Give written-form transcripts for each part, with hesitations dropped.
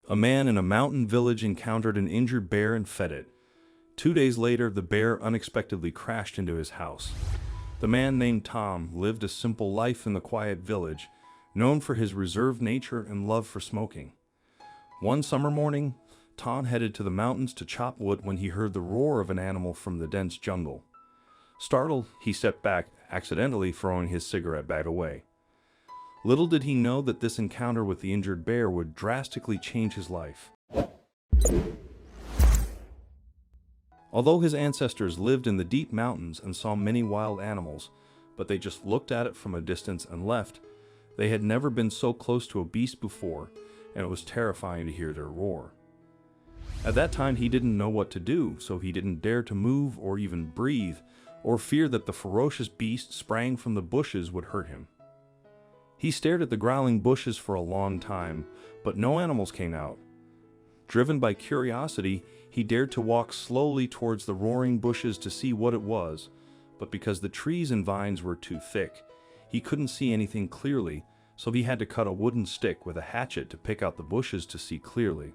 A man in a mountain village encountered an injured bear and fed it. 2 days later, the bear unexpectedly crashed into his house. The man named Tom lived a simple life in the quiet village, known for his reserved nature and love for smoking. One summer morning, Tom headed to the mountains to chop wood when he heard the roar of an animal from the dense jungle. Startled, he stepped back, accidentally throwing his cigarette bag away. Little did he know that this encounter with the injured bear would drastically change his life. Although his ancestors lived in the deep mountains and saw many wild animals, but they just looked at it from a distance and left, they had never been so close to a beast before, and it was terrifying to hear their roar. At that time, he didn't know what to do, so he didn't dare to move or even breathe, or fear that the ferocious beast sprang from the bushes would hurt him. He stared at the growling bushes for a long time, but no animals came out. Driven by curiosity, he dared to walk slowly towards the roaring bushes to see what it was, but because the trees and vines were too thick, he couldn't see anything clearly, so he had to cut a wooden stick with a hatchet to pick out the bushes to see clearly.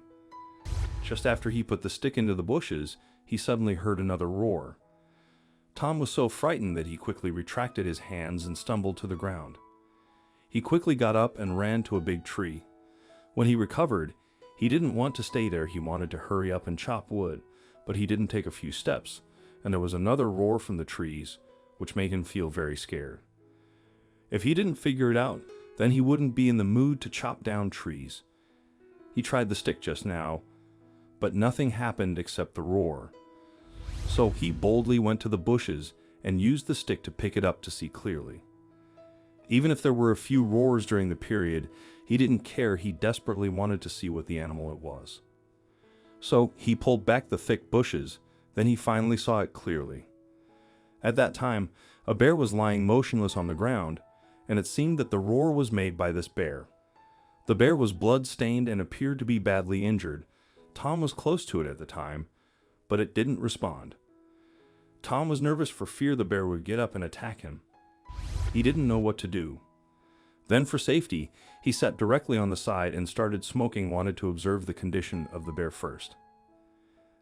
Just after he put the stick into the bushes, he suddenly heard another roar. Tom was so frightened that he quickly retracted his hands and stumbled to the ground. He quickly got up and ran to a big tree. When he recovered, he didn't want to stay there. He wanted to hurry up and chop wood, but he didn't take a few steps, and there was another roar from the trees, which made him feel very scared. If he didn't figure it out, then he wouldn't be in the mood to chop down trees. He tried the stick just now, but nothing happened except the roar. So he boldly went to the bushes and used the stick to pick it up to see clearly. Even if there were a few roars during the period, he didn't care. He desperately wanted to see what the animal it was. So he pulled back the thick bushes, then he finally saw it clearly. At that time, a bear was lying motionless on the ground, and it seemed that the roar was made by this bear. The bear was blood-stained and appeared to be badly injured. Tom was close to it at the time, but it didn't respond. Tom was nervous for fear the bear would get up and attack him. He didn't know what to do. Then for safety, he sat directly on the side and started smoking, wanted to observe the condition of the bear first.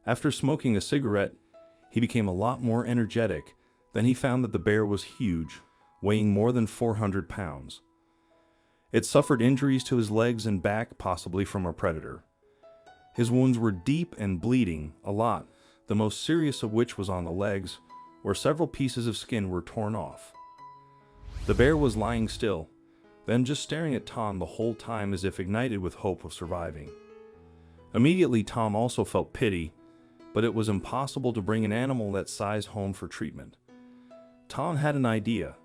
After smoking a cigarette, he became a lot more energetic. Then he found that the bear was huge, weighing more than 400 pounds. It suffered injuries to his legs and back, possibly from a predator. His wounds were deep and bleeding a lot, the most serious of which was on the legs, where several pieces of skin were torn off. The bear was lying still, then just staring at Tom the whole time as if ignited with hope of surviving. Immediately, Tom also felt pity, but it was impossible to bring an animal that size home for treatment. Tom had an idea.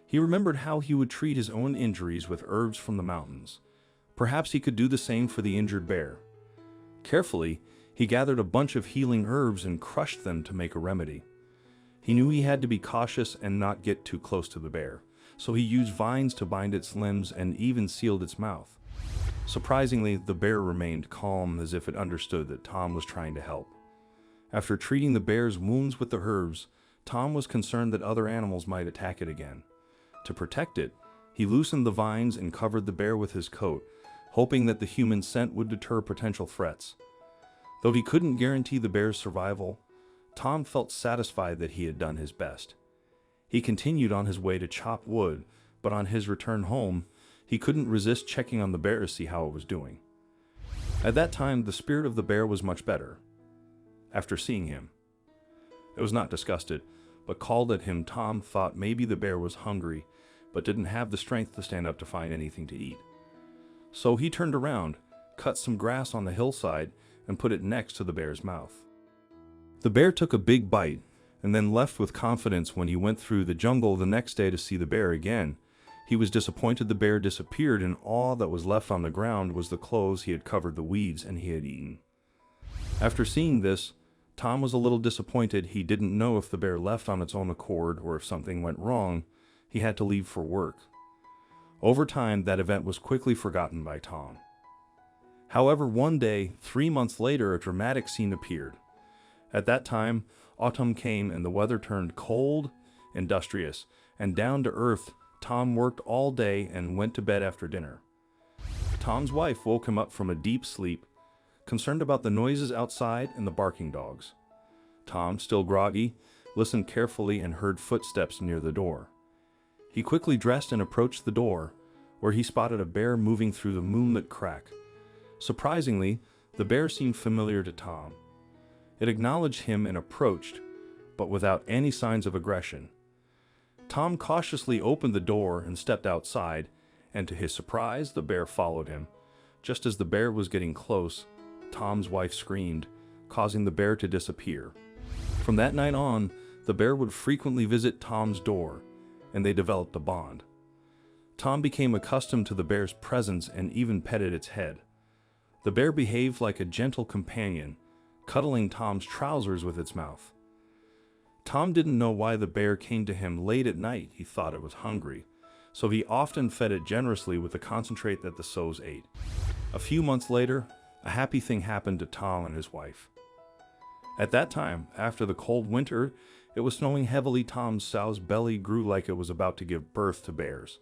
He remembered how he would treat his own injuries with herbs from the mountains. Perhaps he could do the same for the injured bear. Carefully, he gathered a bunch of healing herbs and crushed them to make a remedy. He knew he had to be cautious and not get too close to the bear, so he used vines to bind its limbs and even sealed its mouth. Surprisingly, the bear remained calm, as if it understood that Tom was trying to help. After treating the bear's wounds with the herbs, Tom was concerned that other animals might attack it again. To protect it, he loosened the vines and covered the bear with his coat, hoping that the human scent would deter potential threats. Though he couldn't guarantee the bear's survival, Tom felt satisfied that he had done his best. He continued on his way to chop wood, but on his return home, he couldn't resist checking on the bear to see how it was doing. At that time, the spirit of the bear was much better. After seeing him, it was not disgusted, but called at him. Tom thought maybe the bear was hungry, but didn't have the strength to stand up to find anything to eat. So he turned around, cut some grass on the hillside, and put it next to the bear's mouth. The bear took a big bite, and then left with confidence. When he went through the jungle the next day to see the bear again, he was disappointed. The bear disappeared, and all that was left on the ground was the clothes he had covered the weeds and he had eaten. After seeing this, Tom was a little disappointed. He didn't know if the bear left on its own accord or if something went wrong. He had to leave for work. Over time, that event was quickly forgotten by Tom. However, one day, 3 months later, a dramatic scene appeared. At that time, autumn came and the weather turned cold, industrious, and down to earth. Tom worked all day and went to bed after dinner. Tom's wife woke him up from a deep sleep. concerned about the noises outside and the barking dogs. Tom, still groggy, listened carefully and heard footsteps near the door. He quickly dressed and approached the door, where he spotted a bear moving through the moonlit crack. Surprisingly, the bear seemed familiar to Tom. It acknowledged him and approached, but without any signs of aggression. Tom cautiously opened the door and stepped outside, and to his surprise, the bear followed him. Just as the bear was getting close, Tom's wife screamed, causing the bear to disappear. From that night on, the bear would frequently visit Tom's door, and they developed a bond. Tom became accustomed to the bear's presence and even petted its head. The bear behaved like a gentle companion, cuddling Tom's trousers with its mouth. Tom didn't know why the bear came to him late at night. He thought it was hungry, so he often fed it generously with the concentrate that the sows ate. A few months later, a happy thing happened to Tom and his wife. At that time, after the cold winter, it was snowing heavily. Tom's sow's belly grew like it was about to give birth to bears.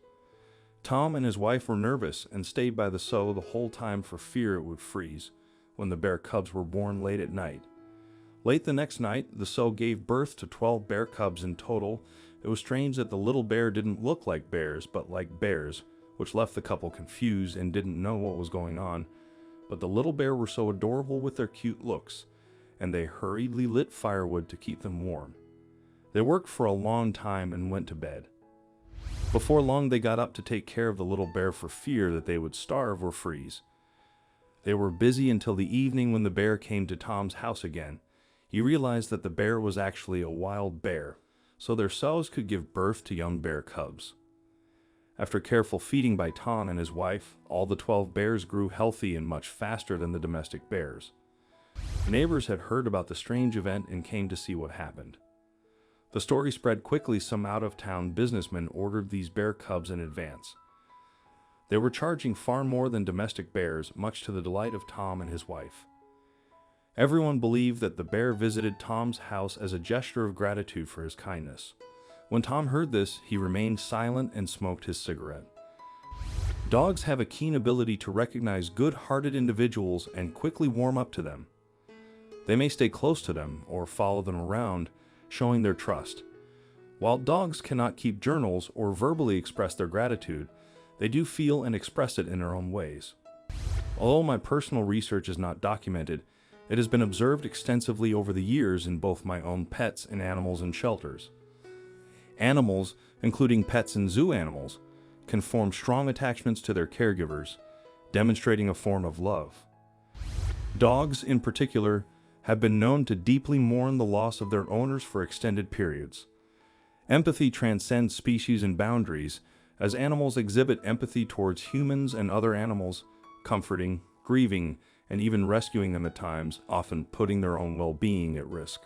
Tom and his wife were nervous and stayed by the sow the whole time for fear it would freeze when the bear cubs were born late at night. Late the next night, the sow gave birth to 12 bear cubs in total. It was strange that the little bear didn't look like bears, but like bears, which left the couple confused and didn't know what was going on. But the little bear were so adorable with their cute looks, and they hurriedly lit firewood to keep them warm. They worked for a long time and went to bed. Before long, they got up to take care of the little bear for fear that they would starve or freeze. They were busy until the evening when the bear came to Tom's house again. He realized that the bear was actually a wild bear, so their sows could give birth to young bear cubs. After careful feeding by Tom and his wife, all the 12 bears grew healthy and much faster than the domestic bears. Neighbors had heard about the strange event and came to see what happened. The story spread quickly. Some out-of-town businessmen ordered these bear cubs in advance. They were charging far more than domestic bears, much to the delight of Tom and his wife. Everyone believed that the bear visited Tom's house as a gesture of gratitude for his kindness. When Tom heard this, he remained silent and smoked his cigarette. Dogs have a keen ability to recognize good-hearted individuals and quickly warm up to them. They may stay close to them or follow them around, showing their trust. While dogs cannot keep journals or verbally express their gratitude, they do feel and express it in their own ways. Although my personal research is not documented, it has been observed extensively over the years in both my own pets and animals in shelters. Animals, including pets and zoo animals, can form strong attachments to their caregivers, demonstrating a form of love. Dogs, in particular, have been known to deeply mourn the loss of their owners for extended periods. Empathy transcends species and boundaries, as animals exhibit empathy towards humans and other animals, comforting, grieving, and even rescuing them at times, often putting their own well-being at risk.